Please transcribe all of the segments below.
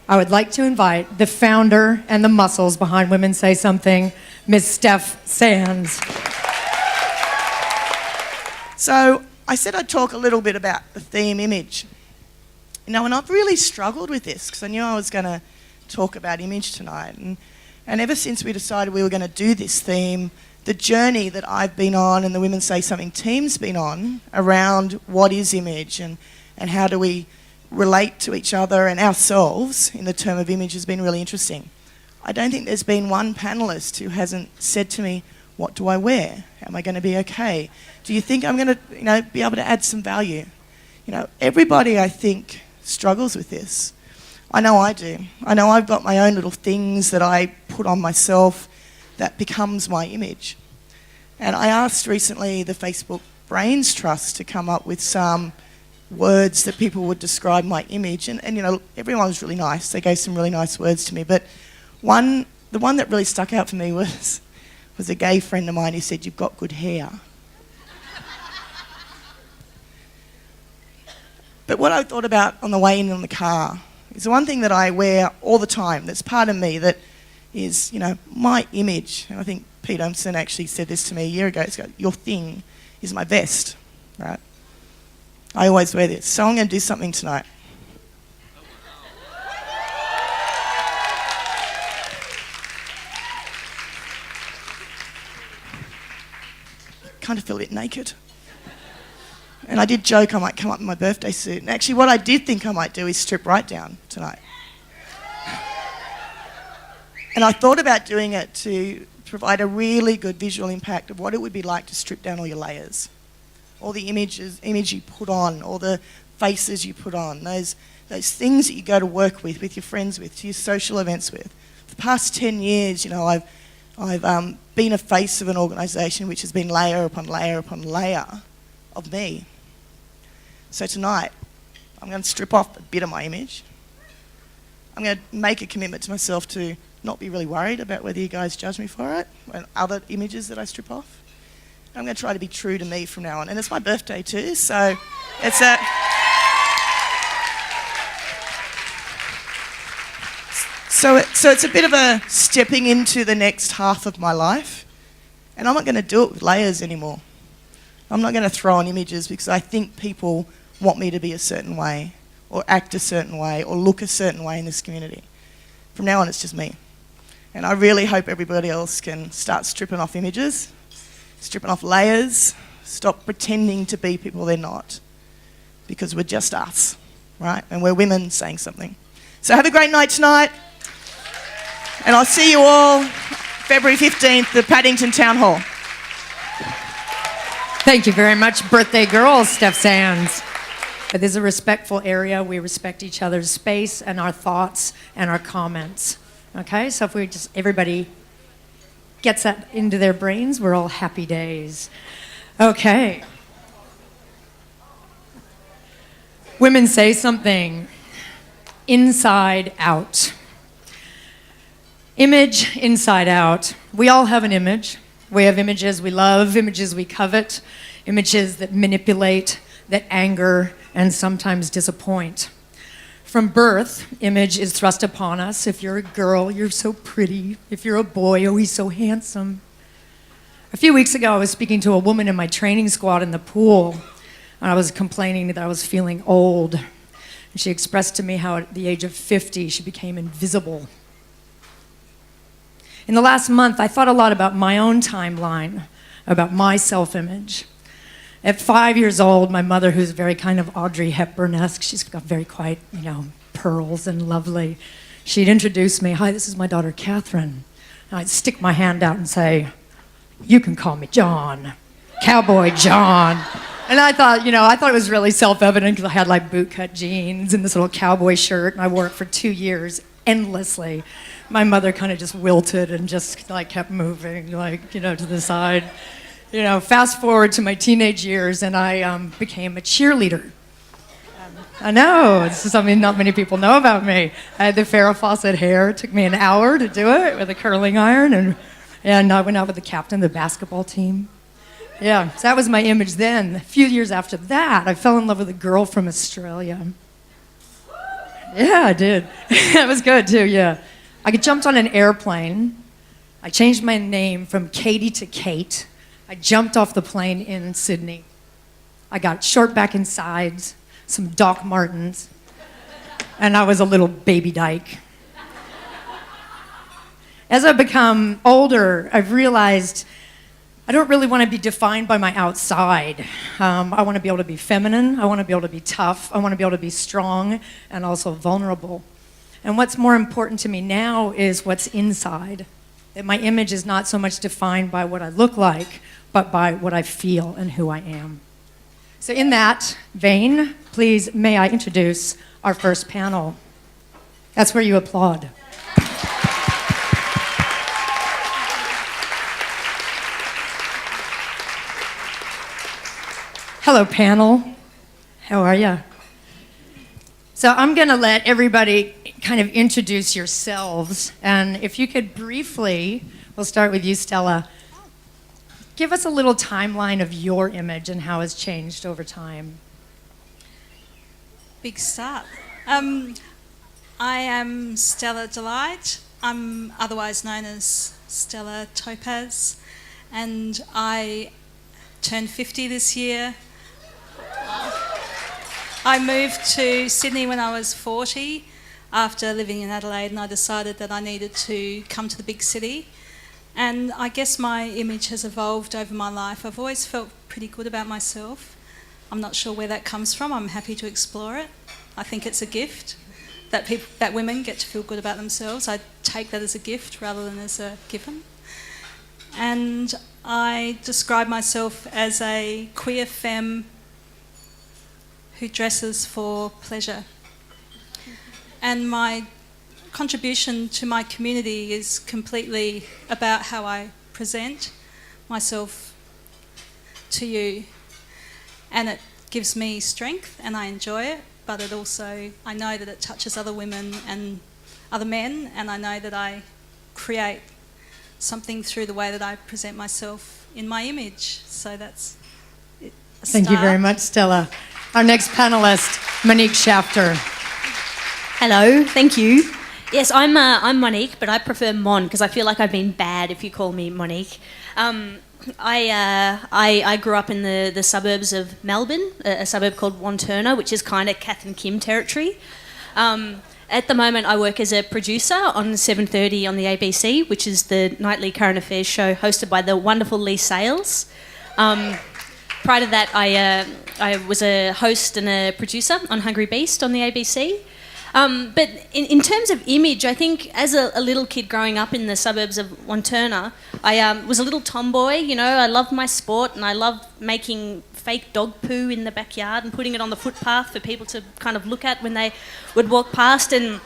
I would like to invite the founder and the muscles behind Women Say Something, Ms. Steph Sands. So I said I'd talk a little bit about the theme image. And I've really struggled with this because I knew I was going to talk about image tonight. And ever since we decided we were going to do this theme, the journey that I've been on and the Women Say Something team's been on around what is image and how do we relate to each other and ourselves in the term of image has been really interesting. I don't think there's been one panellist who hasn't said to me, what do I wear? Am I going to be okay? Do you think I'm going to be able to add some value? Everybody, I think, struggles with this. I know I do. I know I've got my own little things that I put on myself that becomes my image. And I asked recently the Facebook Brains Trust to come up with some words that people would describe my image. And everyone was really nice. They gave some really nice words to me. But the one that really stuck out for me was a gay friend of mine who said, "You've got good hair." But what I thought about on the way in the car is the one thing that I wear all the time, that's part of me, that is, my image. And I think Pete Umson actually said this to me a year ago. He's got, your thing is my vest, right? I always wear this. So I'm going to do something tonight. Kind of feel a bit naked. And I did joke I might come up in my birthday suit. And actually what I did think I might do is strip right down tonight. And I thought about doing it to provide a really good visual impact of what it would be like to strip down all your layers. All the image you put on, all the faces you put on, those things that you go to work with your friends with, to your social events with. For the past 10 years, I've been a face of an organisation which has been layer upon layer upon layer of me. So tonight, I'm going to strip off a bit of my image. I'm going to make a commitment to myself to not be really worried about whether you guys judge me for it and other images that I strip off. I'm going to try to be true to me from now on. And it's my birthday too, so it's a... So it's a bit of a stepping into the next half of my life. And I'm not going to do it with layers anymore. I'm not going to throw on images because I think people want me to be a certain way or act a certain way or look a certain way in this community. From now on, it's just me. And I really hope everybody else can start stripping off images, stripping off layers, stop pretending to be people they're not, because we're just us, right? And we're women saying something. So have a great night tonight. And I'll see you all February 15th at Paddington Town Hall. Thank you very much, birthday girl, Steph Sands. This is a respectful area. We respect each other's space and our thoughts and our comments. Okay, so if everybody gets that into their brains, we're all happy days. Okay. Women Say Something. Inside out. Image, inside out. We all have an image. We have images we love, images we covet, images that manipulate, that anger, and sometimes disappoint. From birth, image is thrust upon us. If you're a girl, you're so pretty. If you're a boy, oh, he's so handsome. A few weeks ago, I was speaking to a woman in my training squad in the pool, and I was complaining that I was feeling old. And she expressed to me how at the age of 50, she became invisible. In the last month, I thought a lot about my own timeline, about my self-image. At 5 years old, my mother, who's very kind of Audrey Hepburn-esque, she's got very quiet, pearls and lovely, she'd introduce me, "Hi, this is my daughter, Catherine." And I'd stick my hand out and say, "You can call me John, Cowboy John." And I thought it was really self-evident because I had like bootcut jeans and this little cowboy shirt, and I wore it for 2 years, endlessly. My mother kind of just wilted and just kept moving, to the side. Fast forward to my teenage years, and I became a cheerleader. I know, this is something not many people know about me. I had the Farrah Fawcett hair. It took me an hour to do it with a curling iron, and I went out with the captain of the basketball team. Yeah, so that was my image then. A few years after that, I fell in love with a girl from Australia. Yeah, I did. That was good too, yeah. I jumped on an airplane. I changed my name from Katie to Kate. I jumped off the plane in Sydney. I got short back and sides, some Doc Martens, and I was a little baby dyke. As I've become older, I've realized I don't really want to be defined by my outside. I want to be able to be feminine. I want to be able to be tough. I want to be able to be strong and also vulnerable. And what's more important to me now is what's inside. That my image is not so much defined by what I look like, but by what I feel and who I am. So in that vein, please may I introduce our first panel. That's where you applaud. Hello, panel. How are you? So I'm going to let everybody kind of introduce yourselves. And if you could briefly, we'll start with you, Stella. Give us a little timeline of your image and how it's changed over time. Big start. I am Stella Delight. I'm otherwise known as Stella Topaz. And I turned 50 this year. I moved to Sydney when I was 40 after living in Adelaide, and I decided that I needed to come to the big city. And I guess my image has evolved over my life. I've always felt pretty good about myself. I'm not sure where that comes from. I'm happy to explore it. I think it's a gift that women get to feel good about themselves. I take that as a gift rather than as a given. And I describe myself as a queer femme who dresses for pleasure. And my contribution to my community is completely about how I present myself to you. And it gives me strength and I enjoy it, but it also, I know that it touches other women and other men, and I know that I create something through the way that I present myself in my image. So that's it. Thank you very much, Stella. Our next panelist, Monique Schafter. Hello, thank you. Yes, I'm Monique, but I prefer Mon because I feel like I've been bad if you call me Monique. I grew up in the suburbs of Melbourne, a suburb called Wantirna, which is kind of Kath and Kim territory. At the moment, I work as a producer on 7:30 on the ABC, which is the nightly current affairs show hosted by the wonderful Lee Sales. Prior to that, I was a host and a producer on Hungry Beast on the ABC. But in terms of image, I think as a little kid growing up in the suburbs of Wantirna, I was a little tomboy, you know. I loved my sport and I loved making fake dog poo in the backyard and putting it on the footpath for people to kind of look at when they would walk past. And,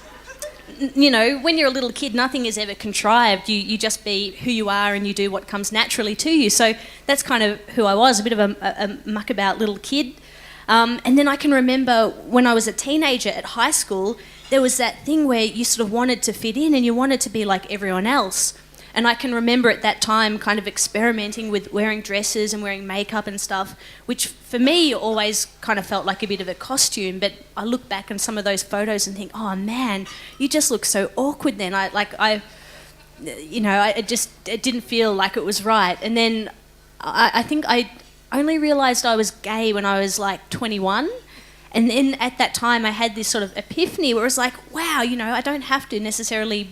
you know, when you're a little kid, nothing is ever contrived. You just be who you are and you do what comes naturally to you. So that's kind of who I was, a bit of a muckabout little kid. And then I can remember when I was a teenager at high school, there was that thing where you sort of wanted to fit in and you wanted to be like everyone else. And I can remember at that time kind of experimenting with wearing dresses and wearing makeup and stuff, which for me always kind of felt like a bit of a costume. But I look back on some of those photos and think, oh man, you just look so awkward then. It didn't feel like it was right. And then I think I only realised I was gay when I was like 21. And then at that time I had this sort of epiphany where it was like, wow, you know, I don't have to necessarily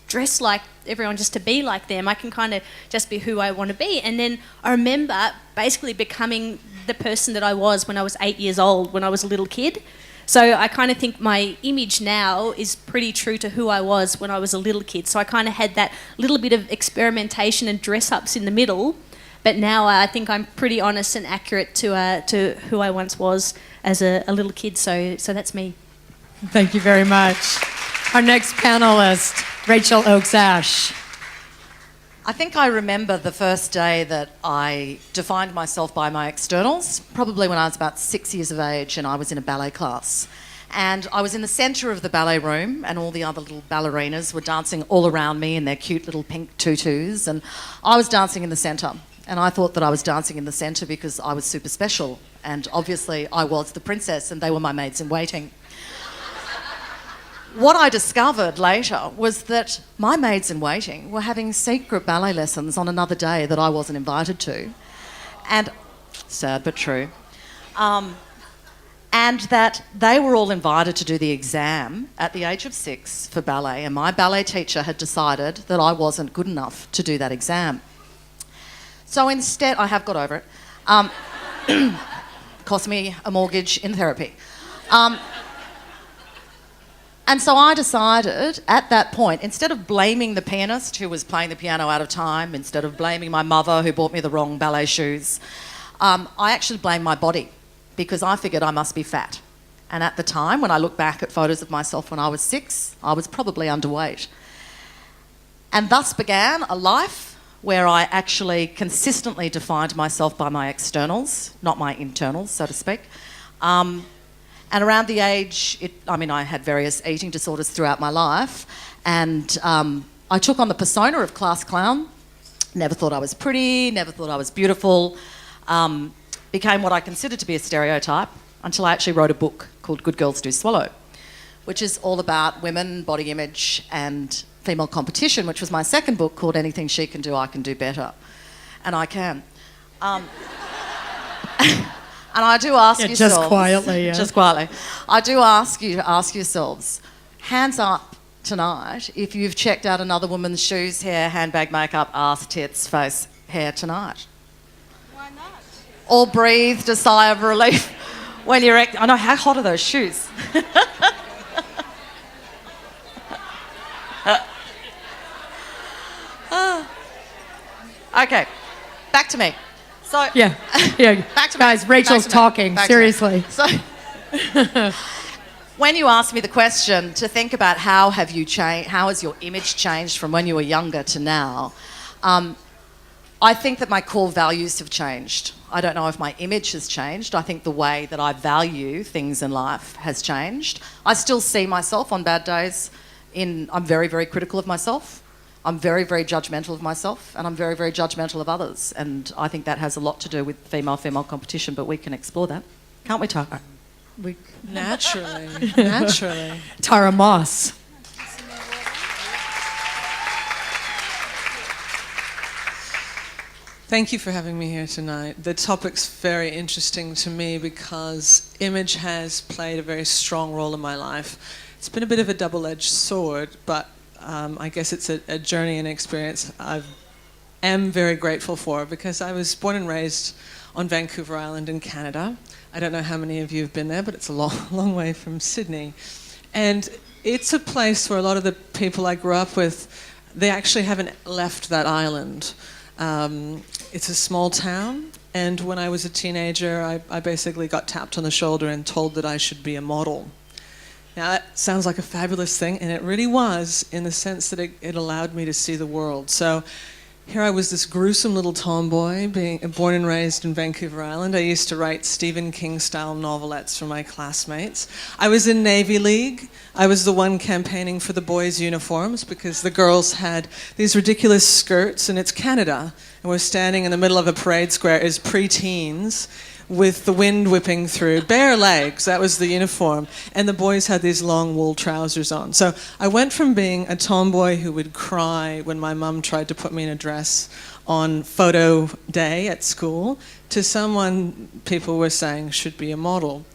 dress like everyone just to be like them. I can kind of just be who I want to be. And then I remember basically becoming the person that I was when I was 8 years old, when I was a little kid. So I kind of think my image now is pretty true to who I was when I was a little kid. So I kind of had that little bit of experimentation and dress-ups in the middle. But now I think I'm pretty honest and accurate to who I once was as a little kid. So that's me. Thank you very much. Our next panelist, Rachel Oakes-Ash. I think I remember the first day that I defined myself by my externals, probably when I was about 6 years of age and I was in a ballet class. And I was in the centre of the ballet room and all the other little ballerinas were dancing all around me in their cute little pink tutus, and I was dancing in the centre. And I thought that I was dancing in the centre because I was super special, and obviously I was the princess and they were my maids in waiting. what I discovered later was that my maids-in-waiting were having secret ballet lessons on another day that I wasn't invited to. And, sad but true, and that they were all invited to do the exam at the age of 6 for ballet, and my ballet teacher had decided that I wasn't good enough to do that exam. So instead, I have got over it. Cost me a mortgage in therapy. And so I decided at that point, instead of blaming the pianist who was playing the piano out of time, instead of blaming my mother who bought me the wrong ballet shoes, I actually blamed my body because I figured I must be fat. And at the time, when I look back at photos of myself when I was 6, I was probably underweight. And thus began a life where I actually consistently defined myself by my externals, not my internals, so to speak. And around the age, I had various eating disorders throughout my life, and I took on the persona of class clown. Never thought I was pretty, never thought I was beautiful. Became what I considered to be a stereotype until I actually wrote a book called Good Girls Do Swallow, which is all about women, body image, and female competition, which was my second book called Anything She Can Do, I Can Do Better. And I can. And I do ask yourselves... Just quietly, yeah. Just quietly. I do ask you to ask yourselves, hands up tonight if you've checked out another woman's shoes, hair, handbag, makeup, ass, tits, face, hair tonight. Why not? Or breathed a sigh of relief when you're... I know, how hot are those shoes? Okay, back to me. So Yeah. back to me. Guys, Rachel's Back to me. talking, Back to me. seriously. So when you asked me the question to think about how have you changed, how has your image changed from when you were younger to now, I think that my core values have changed. I don't know if my image has changed. I think the way that I value things in life has changed. I still see myself on bad days I'm very, very critical of myself. I'm very, very judgmental of myself, and I'm very, very judgmental of others. And I think that has a lot to do with female-female competition, but we can explore that. Can't we, Tara? Naturally, naturally. Tara Moss. Thank you for having me here tonight. The topic's very interesting to me because image has played a very strong role in my life. It's been a bit of a double-edged sword, but I guess it's a journey and experience I am very grateful for because I was born and raised on Vancouver Island in Canada. I don't know how many of you have been there, but it's a long way from Sydney. And it's a place where a lot of the people I grew up with, they actually haven't left that island. It's a small town, and when I was a teenager, I basically got tapped on the shoulder and told that I should be a model. Now, that sounds like a fabulous thing, and it really was in the sense that it allowed me to see the world. So here I was, this gruesome little tomboy, being born and raised in Vancouver Island. I used to write Stephen King-style novelettes for my classmates. I was in Navy League. I was the one campaigning for the boys' uniforms because the girls had these ridiculous skirts, and it's Canada. And we're standing in the middle of a parade square as pre-teens with the wind whipping through, bare legs, that was the uniform, and the boys had these long wool trousers on. So I went from being a tomboy who would cry when my mum tried to put me in a dress on photo day at school to someone people were saying should be a model.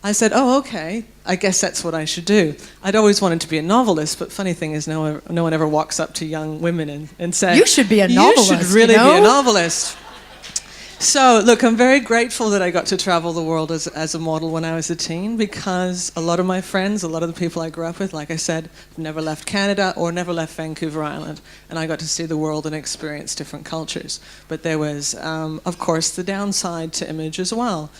I said, oh, okay, I guess that's what I should do. I'd always wanted to be a novelist, but funny thing is no one ever walks up to young women and says, You should be a novelist, you should really you know? be a novelist. So, look, I'm very grateful that I got to travel the world as a model when I was a teen because a lot of my friends, a lot of the people I grew up with, like I said, never left Canada or never left Vancouver Island, and I got to see the world and experience different cultures. But there was, of course, the downside to image as well.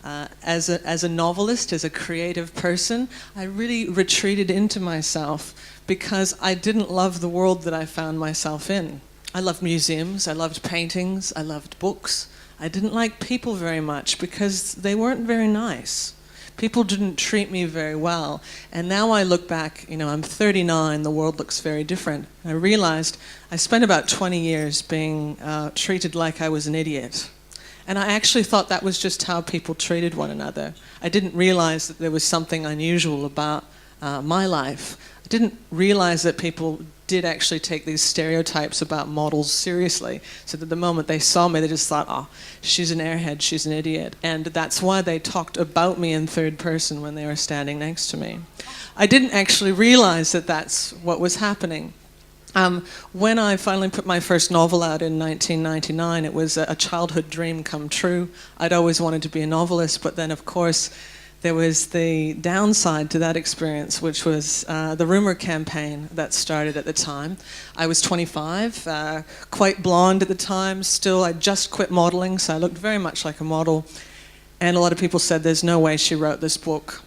As a novelist, as a creative person, I really retreated into myself because I didn't love the world that I found myself in. I loved museums, I loved paintings, I loved books. I didn't like people very much because they weren't very nice. People didn't treat me very well. And now I look back, I'm 39, the world looks very different. I realized I spent about 20 years being treated like I was an idiot. And I actually thought that was just how people treated one another. I didn't realize that there was something unusual about my life. I didn't realize that people did actually take these stereotypes about models seriously, so that the moment they saw me, they just thought, oh, she's an airhead, she's an idiot. And that's why they talked about me in third person when they were standing next to me. I didn't actually realize that that's what was happening. When I finally put my first novel out in 1999, it was a childhood dream come true. I'd always wanted to be a novelist, but then, of course, there was the downside to that experience, which was the rumor campaign that started at the time. I was 25, quite blonde at the time. Still, I'd just quit modeling, so I looked very much like a model. And a lot of people said, there's no way she wrote this book.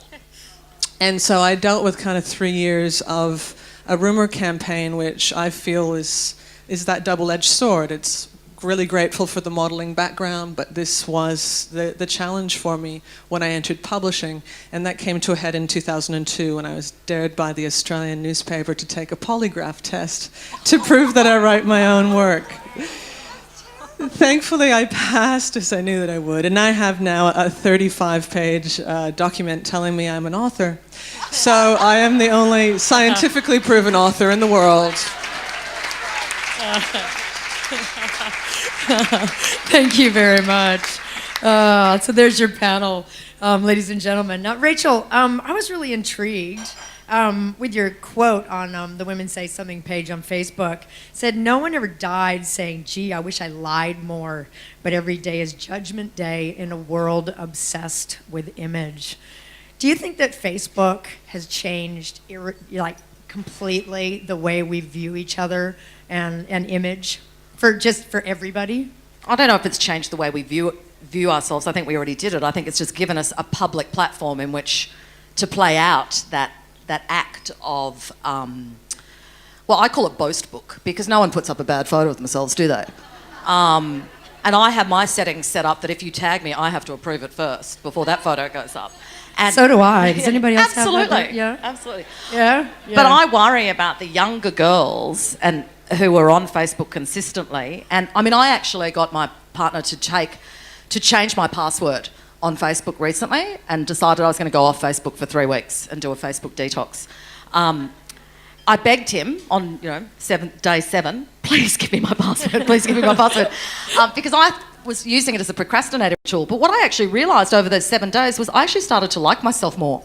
And so I dealt with kind of 3 years of a rumor campaign, which I feel is that double-edged sword. It's really grateful for the modeling background, but this was the challenge for me when I entered publishing, and that came to a head in 2002 when I was dared by the Australian newspaper to take a polygraph test to prove that I write my own work. Thankfully, I passed, as I knew that I would, and I have now a 35-page document telling me I'm an author. So I am the only scientifically proven author in the world. Thank you very much. So there's your panel, ladies and gentlemen. Now, Rachel, I was really intrigued with your quote on the Women Say Something page on Facebook. It said, no one ever died saying, gee, I wish I lied more, but every day is Judgment Day in a world obsessed with image. Do you think that Facebook has changed completely the way we view each other and image for everybody? I don't know if it's changed the way we view ourselves. I think we already did it. I think it's just given us a public platform in which to play out that act of, well, I call it boast book, because no one puts up a bad photo of themselves, do they? And I have my settings set up that if you tag me, I have to approve it first before that photo goes up. And so do I. Does anybody else have that? Absolutely. Yeah. Absolutely. Yeah. But I worry about the younger girls and who are on Facebook consistently. And I mean, I actually got my partner to change my password on Facebook recently, and decided I was going to go off Facebook for 3 weeks and do a Facebook detox. I begged him on, day 7, please give me my password, please give me my password, because I was using it as a procrastinator tool. But what I actually realised over those 7 days was I actually started to like myself more.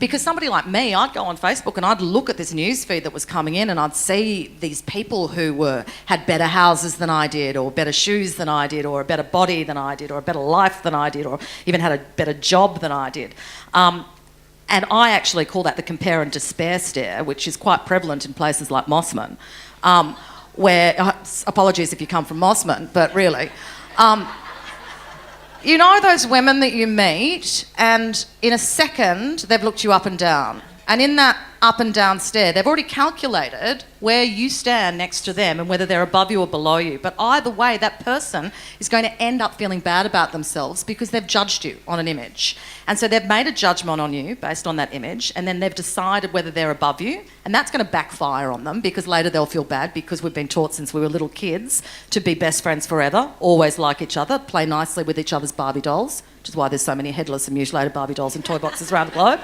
Because somebody like me, I'd go on Facebook and I'd look at this news feed that was coming in, and I'd see these people who had better houses than I did, or better shoes than I did, or a better body than I did, or a better life than I did, or even had a better job than I did. And I actually call that the compare and despair stare, which is quite prevalent in places like Mossman, where, apologies if you come from Mossman, but really... you know those women that you meet, and in a second they've looked you up and down, and in that up and down stare they've already calculated where you stand next to them and whether they're above you or below you. But either way, that person is going to end up feeling bad about themselves because they've judged you on an image. And so they've made a judgment on you based on that image, and then they've decided whether they're above you, and that's going to backfire on them, because later they'll feel bad, because we've been taught since we were little kids to be best friends forever, always like each other, play nicely with each other's Barbie dolls, which is why there's so many headless and mutilated Barbie dolls in toy boxes around the globe.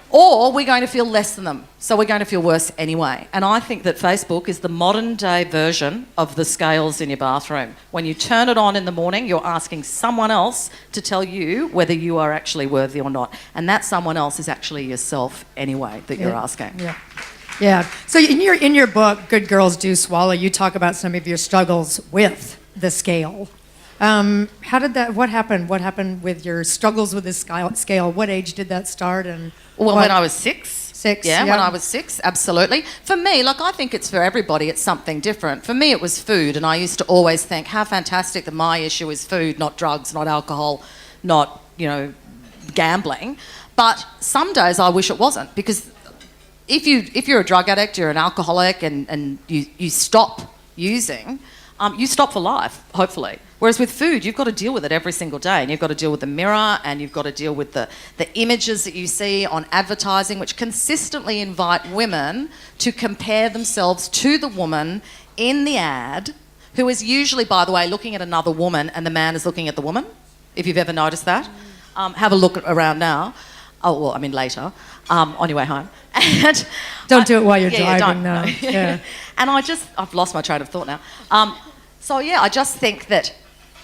Or we're going to feel less than them, so we're going to feel worse anyway. And I think that Facebook is the modern day version of the scales in your bathroom. When you turn it on in the morning, you're asking someone else to tell you whether you are actually worthy or not. And that someone else is actually yourself anyway that you're asking. Yeah. Yeah. So in your book, Good Girls Do Swallow, you talk about some of your struggles with the scale. What happened? What happened with your struggles with the scale? What age did that start? And when I was 6. 6, yeah, when I was 6, absolutely. For me, I think it's for everybody, it's something different. For me, it was food, and I used to always think how fantastic that my issue is food, not drugs, not alcohol, not, gambling. But some days I wish it wasn't, because if you're a drug addict, you're an alcoholic, and you stop using, you stop for life, hopefully. Whereas with food, you've got to deal with it every single day, and you've got to deal with the mirror, and you've got to deal with the images that you see on advertising, which consistently invite women to compare themselves to the woman in the ad, who is usually, by the way, looking at another woman, and the man is looking at the woman, if you've ever noticed that. Have a look around now. Oh, well, I mean later. on your way home. And Don't do it while you're yeah, driving, don't, though. no. Yeah. And I've lost my train of thought now. So yeah, I just think that,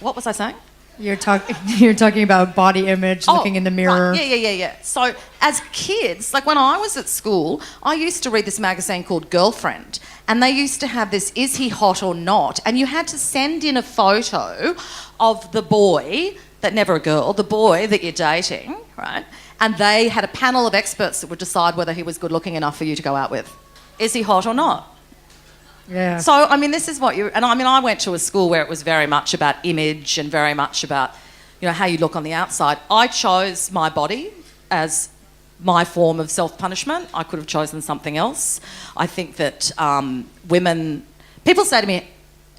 what was I saying? You're talking about body image, looking in the mirror. Right. Yeah. So as kids, like when I was at school, I used to read this magazine called Girlfriend, and they used to have this, is he hot or not? And you had to send in a photo of the boy, that never a girl, the boy that you're dating, right? And they had a panel of experts that would decide whether he was good looking enough for you to go out with. Is he hot or not? Yeah. So, I mean, this is what you... And, I mean, I went to a school where it was very much about image and very much about, you know, how you look on the outside. I chose my body as my form of self-punishment. I could have chosen something else. I think that women... People say to me,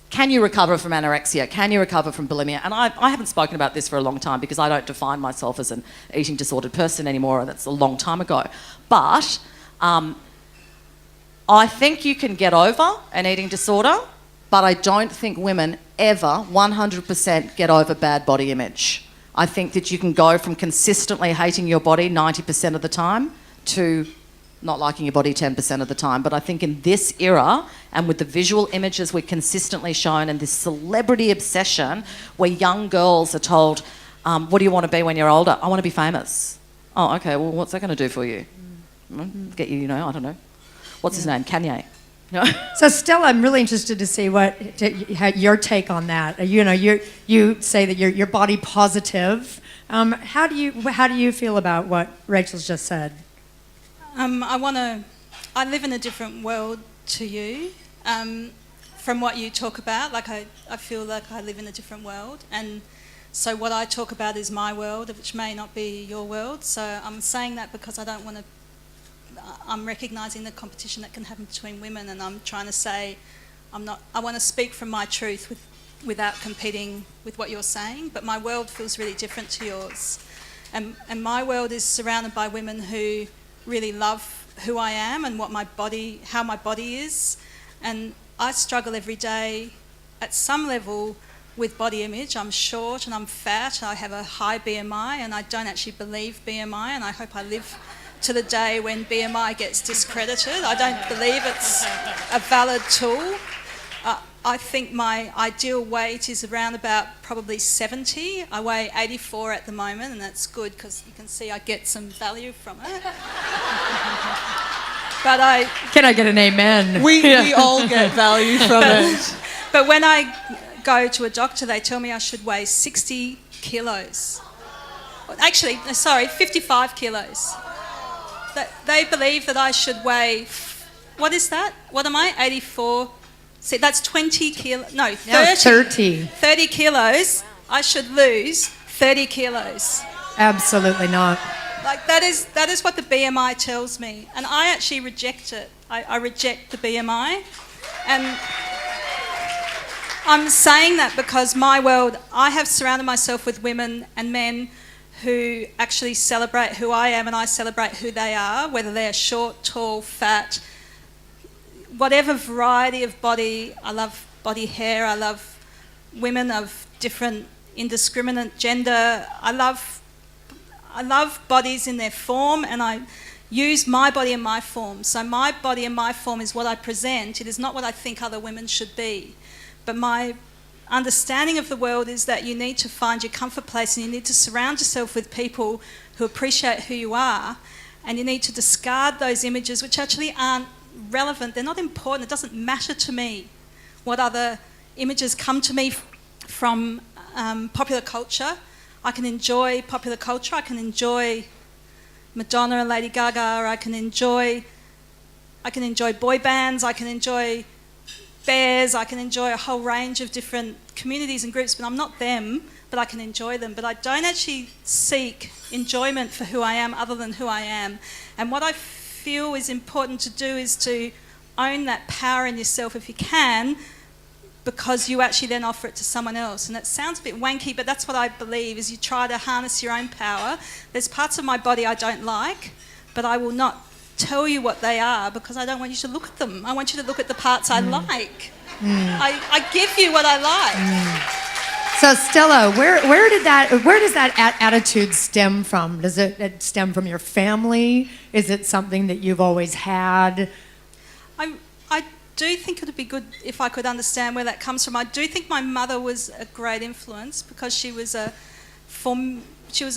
can you recover from anorexia? Can you recover from bulimia? And I haven't spoken about this for a long time because I don't define myself as an eating disordered person anymore, and that's a long time ago. But... I think you can get over an eating disorder, but I don't think women ever 100% get over bad body image. I think that you can go from consistently hating your body 90% of the time to not liking your body 10% of the time. But I think in this era, and with the visual images we're consistently shown and this celebrity obsession where young girls are told, what do you want to be when you're older? I want to be famous. Oh, okay, well, what's that going to do for you? Get you, I don't know. What's his name? Kanye. No. So Stella, I'm really interested to see your take on that. You say that you're body positive. How do you feel about what Rachel's just said? I live in a different world to you. From what you talk about, like I feel like I live in a different world, and so what I talk about is my world, which may not be your world. So I'm saying that because I don't want to. I'm recognising the competition that can happen between women, and I'm trying to say I want to speak from my truth without competing with what you're saying, but my world feels really different to yours. And my world is surrounded by women who really love who I am and how my body is. And I struggle every day at some level with body image. I'm short and I'm fat, I have a high BMI, and I don't actually believe BMI, and I hope I live to the day when BMI gets discredited. I don't believe it's a valid tool. I think my ideal weight is around about probably 70. I weigh 84 at the moment, and that's good because you can see I get some value from it. But Can I get an amen? We all get value from it. But when I go to a doctor, they tell me I should weigh 60 kilos. Actually, sorry, 55 kilos. They believe that I should weigh, what is that? What am I? 84. See, that's 20 kilos. No, 30. 30 kilos. I should lose 30 kilos. Absolutely not. Like that is what the BMI tells me, and I actually reject it. I reject the BMI, and I'm saying that because my world, I have surrounded myself with women and men who actually celebrate who I am, and I celebrate who they are, whether they're short, tall, fat, whatever variety of body. I love body hair. I love women of different indiscriminate gender. I love bodies in their form, and I use my body and my form. So my body and my form is what I present. It is not what I think other women should be. But my understanding of the world is that you need to find your comfort place, and you need to surround yourself with people who appreciate who you are, and you need to discard those images which actually aren't relevant. They're not important. It doesn't matter to me what other images come to me from popular culture. I can enjoy popular culture. I can enjoy Madonna and Lady Gaga. I can enjoy boy bands. I can enjoy bears. I can enjoy a whole range of different communities and groups, but I'm not them, but I can enjoy them. But I don't actually seek enjoyment for who I am other than who I am. And what I feel is important to do is to own that power in yourself if you can, because you actually then offer it to someone else. And it sounds a bit wanky, but that's what I believe, is you try to harness your own power. There's parts of my body I don't like, but I will not tell you what they are because I don't want you to look at them. I want you to look at the parts I like. I give you what I like. So Stella, where does that attitude stem from? Does it stem from your family? Is it something that you've always had? I do think it would be good if I could understand where that comes from. I do think my mother was a great influence because she was an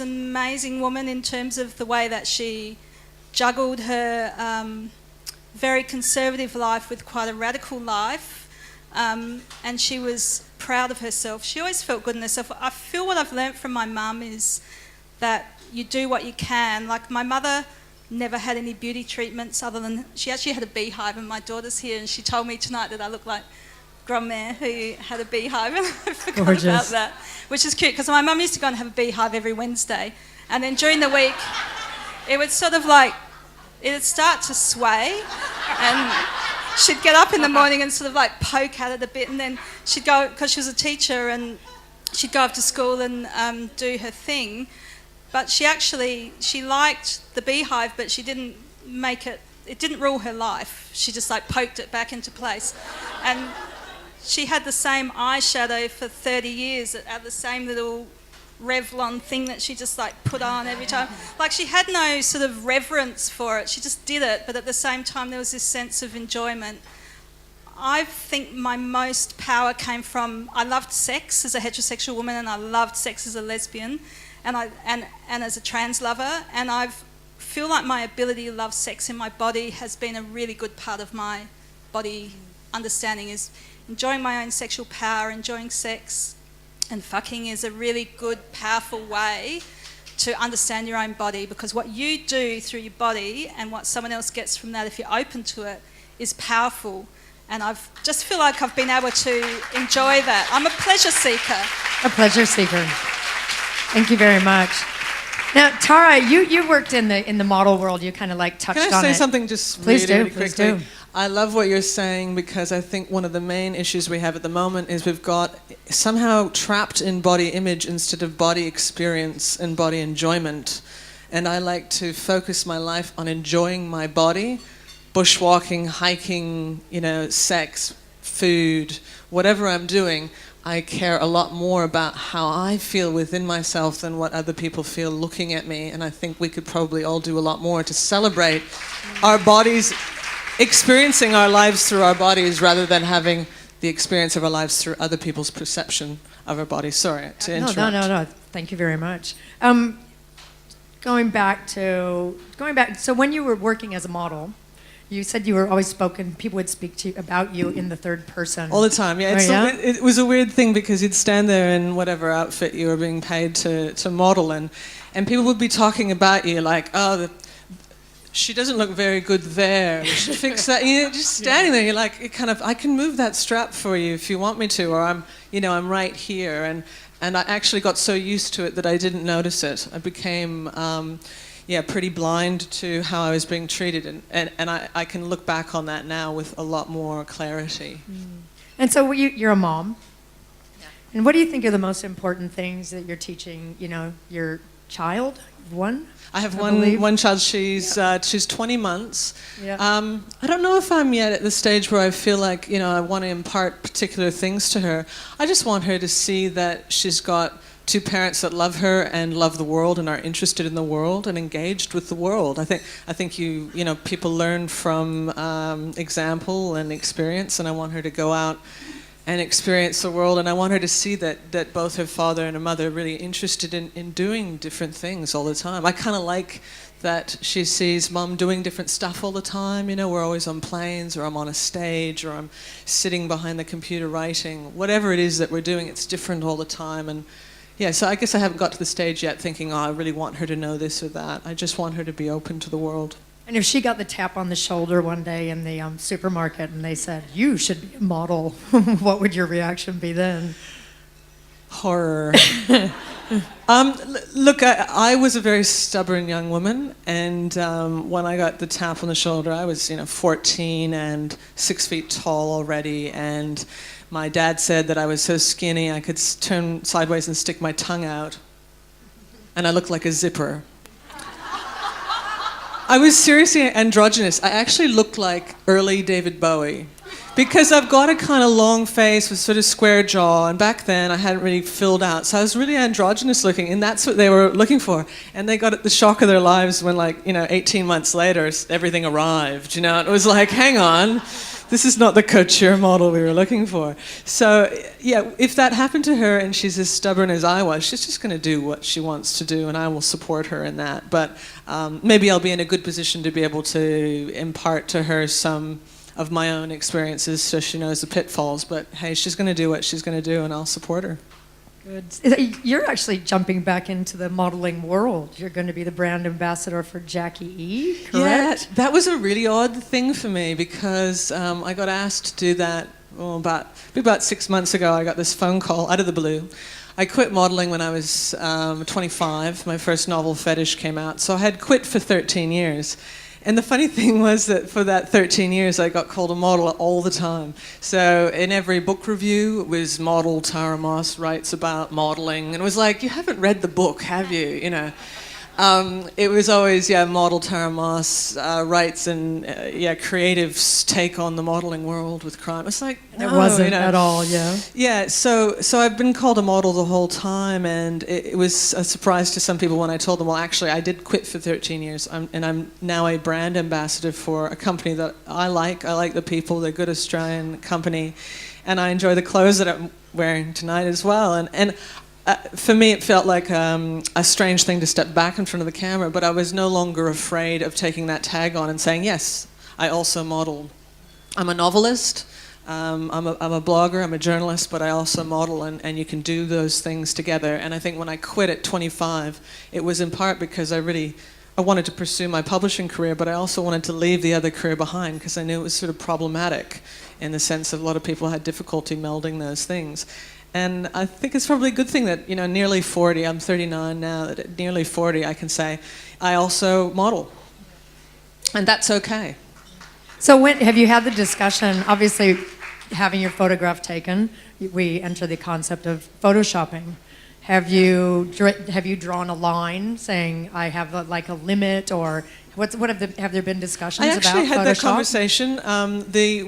amazing woman in terms of the way that she juggled her very conservative life with quite a radical life, and she was proud of herself. She always felt good in herself. I feel what I've learnt from my mum is that you do what you can. Like my mother never had any beauty treatments other than she actually had a beehive, and my daughter's here and she told me tonight that I look like Grandma who had a beehive, and I forgot about that, which is cute because my mum used to go and have a beehive every Wednesday, and then during the week it would sort of like it'd start to sway, and she'd get up in the morning and sort of like poke at it a bit, and then she'd go, because she was a teacher, and she'd go off to school and do her thing. But she liked the beehive, but she didn't it didn't rule her life. She just like poked it back into place. And she had the same eyeshadow for 30 years at the same little Revlon thing that she just like put on every time. Like she had no sort of reverence for it. She just did it, but at the same time there was this sense of enjoyment. I think my most power came from, I loved sex as a heterosexual woman, and I loved sex as a lesbian, and as a trans lover, and I feel like my ability to love sex in my body has been a really good part of my body understanding, is enjoying my own sexual power, enjoying sex. And fucking is a really good, powerful way to understand your own body, because what you do through your body and what someone else gets from that, if you're open to it, is powerful. And I just feel like I've been able to enjoy that. I'm a pleasure seeker. A pleasure seeker. Thank you very much. Now, Tara, you worked in the model world. You kind of like touched on it. Can I say something just Please really please quickly? do. I love what you're saying, because I think one of the main issues we have at the moment is we've got somehow trapped in body image instead of body experience and body enjoyment. And I like to focus my life on enjoying my body, bushwalking, hiking, sex, food, whatever I'm doing. I care a lot more about how I feel within myself than what other people feel looking at me. And I think we could probably all do a lot more to celebrate our bodies, experiencing our lives through our bodies rather than having the experience of our lives through other people's perception of our bodies. Sorry to interrupt. No. Thank you very much. Going back, so when you were working as a model, you said you were always people would speak to you about you in the third person. All the time, yeah. It was a weird thing, because you'd stand there in whatever outfit you were being paid to model, and people would be talking about you like, she doesn't look very good there. We should fix that. Just standing there, you're like, I can move that strap for you if you want me to, or I'm right here. And I actually got so used to it that I didn't notice it. I became, pretty blind to how I was being treated, and I can look back on that now with a lot more clarity. And so you're a mom. Yeah. And what do you think are the most important things that you're teaching, your child? One? I have one child. She's 20 months. Yeah. I don't know if I'm yet at the stage where I feel like I want to impart particular things to her. I just want her to see that she's got two parents that love her and love the world and are interested in the world and engaged with the world. I think people learn from example and experience, and I want her to go out and experience the world, and I want her to see that both her father and her mother are really interested in doing different things all the time. I kind of like that she sees Mum doing different stuff all the time. We're always on planes, or I'm on a stage, or I'm sitting behind the computer writing. Whatever it is that we're doing, it's different all the time. And yeah, so I guess I haven't got to the stage yet thinking, I really want her to know this or that. I just want her to be open to the world. And if she got the tap on the shoulder one day in the supermarket and they said, you should be a model, what would your reaction be then? Horror. Look, I was a very stubborn young woman, and when I got the tap on the shoulder, I was 14 and 6 feet tall already, and my dad said that I was so skinny I could turn sideways and stick my tongue out, and I looked like a zipper. I was seriously androgynous. I actually looked like early David Bowie, Because I've got a kind of long face with sort of square jaw, and back then I hadn't really filled out, so I was really androgynous looking, and that's what they were looking for. And they got the shock of their lives when, 18 months later, everything arrived. It was like, hang on, this is not the couture model we were looking for. So, yeah, if that happened to her and she's as stubborn as I was, she's just going to do what she wants to do, and I will support her in that. But maybe I'll be in a good position to be able to impart to her some of my own experiences so she knows the pitfalls. But hey, she's going to do what she's going to do, and I'll support her. Good. You're actually jumping back into the modeling world. You're going to be the brand ambassador for Jackie E, correct? Yeah, that was a really odd thing for me because I got asked to do that about 6 months ago. I got this phone call out of the blue. I quit modeling when I was 25. My first novel, Fetish, came out. So I had quit for 13 years. And the funny thing was that for that 13 years, I got called a model all the time. So in every book review, it was model Tara Moss writes about modeling. And it was like, you haven't read the book, have you? It was always, model Tara Moss writes and, creatives take on the modeling world with crime. It's like, no, it wasn't at all, yeah. Yeah, so I've been called a model the whole time, and it was a surprise to some people when I told them, well, actually, I did quit for 13 years, and I'm now a brand ambassador for a company that I like. I like the people, they're a good Australian company, and I enjoy the clothes that I'm wearing tonight as well. And for me, it felt like a strange thing to step back in front of the camera, but I was no longer afraid of taking that tag on and saying, yes, I also model. I'm a novelist, I'm a blogger, I'm a journalist, but I also model, and you can do those things together. And I think when I quit at 25, it was in part because I wanted to pursue my publishing career, but I also wanted to leave the other career behind because I knew it was sort of problematic in the sense that a lot of people had difficulty melding those things. And I think it's probably a good thing that, nearly 40, I'm 39 now, that at nearly 40 I can say, I also model. And that's okay. So have you had the discussion, obviously having your photograph taken, we enter the concept of photoshopping. Have you drawn a line saying I have a limit, or have there been discussions about Photoshop? I actually had that conversation.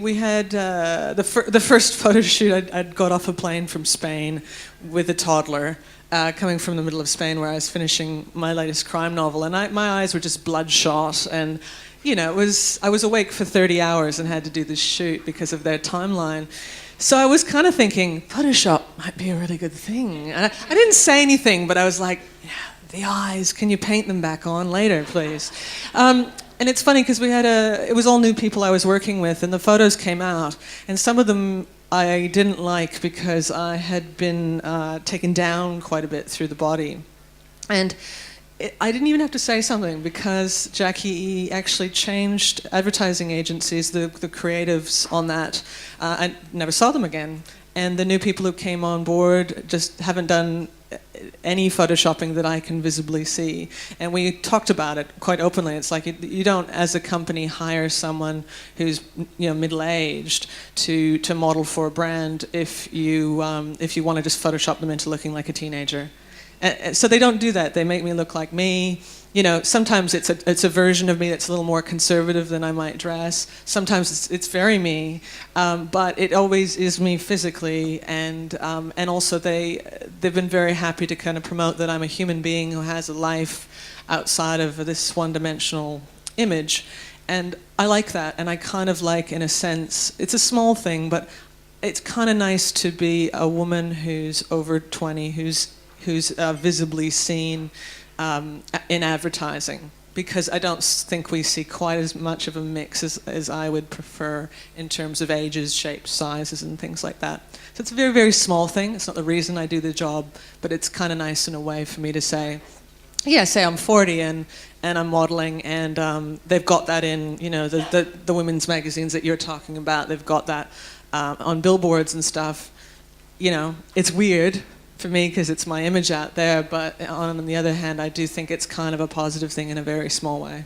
We had the first photo shoot. I'd got off a plane from Spain with a toddler, coming from the middle of Spain where I was finishing my latest crime novel, and my eyes were just bloodshot, and I was awake for 30 hours and had to do this shoot because of their timeline. So I was kind of thinking, Photoshop might be a really good thing. And I didn't say anything, but I was like, the eyes, can you paint them back on later, please? And it's funny because it was all new people I was working with, and the photos came out, and some of them I didn't like because I had been taken down quite a bit through the body. And I didn't even have to say something because Jackie E actually changed advertising agencies, the creatives on that. I never saw them again. And the new people who came on board just haven't done any photoshopping that I can visibly see. And we talked about it quite openly. It's like you don't, as a company, hire someone who's middle-aged to model for a brand if you want to just Photoshop them into looking like a teenager. So they don't do that. They make me look like me. Sometimes it's a version of me that's a little more conservative than I might dress. Sometimes it's very me, but it always is me physically. And also they've been very happy to kind of promote that I'm a human being who has a life outside of this one-dimensional image. And I like that. And I kind of like, in a sense, it's a small thing, but it's kind of nice to be a woman who's over 20, who's visibly seen in advertising, because I don't think we see quite as much of a mix as I would prefer in terms of ages, shapes, sizes, and things like that. So it's a very, very small thing. It's not the reason I do the job, but it's kind of nice in a way for me to say I'm 40 and I'm modeling, and they've got that in the women's magazines that you're talking about. They've got that on billboards and stuff. It's weird for me because it's my image out there, but on the other hand, I do think it's kind of a positive thing in a very small way.